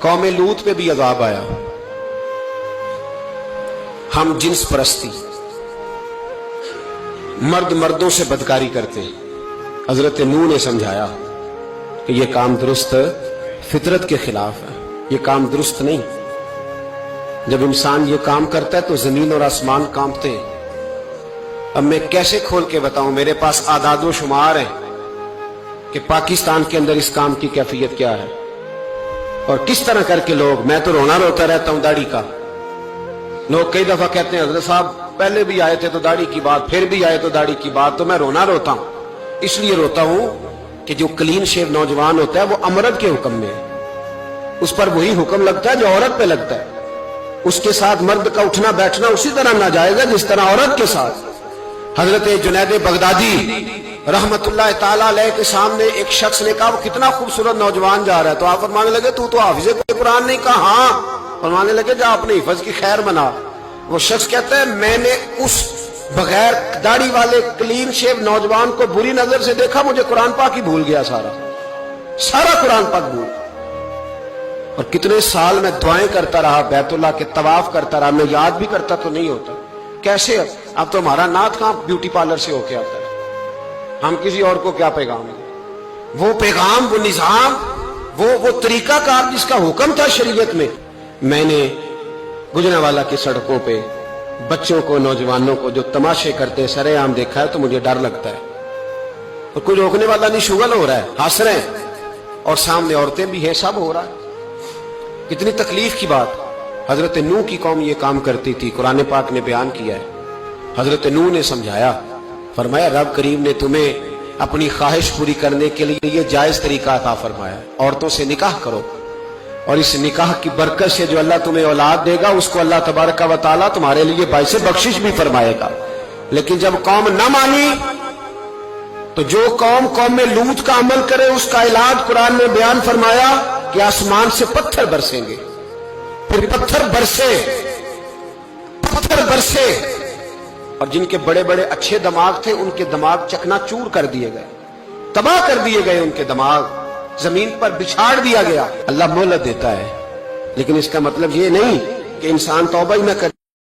कौम लूत पे भी अजाब आया। हम जिन्स परस्ती, मर्द मर्दों से बदकारी करते। हजरत नूह ने समझाया कि यह काम दुरुस्त फितरत के खिलाफ है, यह काम दुरुस्त नहीं। जब इंसान ये काम करता है तो जमीन और आसमान कांपते हैं। अब मैं कैसे खोल के बताऊं, मेरे पास आदादो शुमार है कि पाकिस्तान के अंदर इस काम की कैफियत क्या है और किस तरह करके लोग, मैं तो रोना रोता रहता हूं दाढ़ी का। लोग कई दफा कहते हैं हजरत साहब पहले भी आए थे तो दाढ़ी की बात, फिर भी आए तो दाढ़ी की बात, तो मैं रोना रोता हूं। इसलिए रोता हूं कि जो क्लीन शेव नौजवान होता है वो अमरद के हुक्म में है, उस पर वही हुक्म लगता है जो औरत पे लगता है। उसके साथ मर्द का उठना बैठना उसी तरह नाजायज है जिस तरह औरत के साथ। हजरत जुनैद बगदादी रहमतुल्लाह ताला अलैह के सामने एक शख्स ने कहा वो कितना खूबसूरत नौजवान जा रहा है, तो आप फरमाने लगे तू तो हाफिज़ कुरान नहीं। कहा हाँ। फरमाने लगे जा अपने हिफज की खैर मना। वो शख्स कहता है मैंने उस बगैर दाढ़ी वाले क्लीन शेव नौजवान को बुरी नजर से देखा, मुझे कुरान पाक ही भूल गया, सारा कुरान पाक भूल। और कितने साल मैं दुआएं करता रहा, बैतुल्लाह के तवाफ करता रहा, मैं याद भी करता तो नहीं होता। कैसे अब तो हमारा नात कहां ब्यूटी पार्लर से होके आता है, हम किसी और को क्या पैगाम दें। वो पैगाम, वो निजाम, वो तरीकाकार जिसका हुक्म था शरीयत में। मैंने गुजरांवाला की सड़कों पे बच्चों को, नौजवानों को जो तमाशे करते सरेआम देखा है तो मुझे डर लगता है। और कोई रोकने वाला नहीं, शुगल हो रहा है, हंस रहे हैं और सामने औरतें भी हैं, सब हो रहा है। कितनी तकलीफ की बात। हजरत नूह की कौम ये काम करती थी, कुरान पाक ने बयान किया है। हजरत नूह ने समझाया, फरमाया रब करीम ने तुम्हें अपनी ख्वाहिश पूरी करने के लिए ये जायज तरीका अता फरमाया, औरतों से निकाह करो और इस निकाह की बरकत से जो अल्लाह तुम्हें औलाद देगा उसको अल्लाह तबारक व तआला तुम्हारे लिए बाइसे बख्शिश भी फरमाएगा। लेकिन जब कौम न मानी तो जो कौम में लूत का अमल करे उसका इलाज कुरान ने बयान फरमाया कि आसमान से पत्थर बरसेंगे। फिर पत्थर बरसे और जिनके बड़े बड़े अच्छे दिमाग थे उनके दिमाग चकनाचूर कर दिए गए, तबाह कर दिए गए, उनके दिमाग जमीन पर बिछाड़ दिया गया। अल्लाह मोहलत देता है, लेकिन इसका मतलब ये नहीं कि इंसान तौबा ही न करे।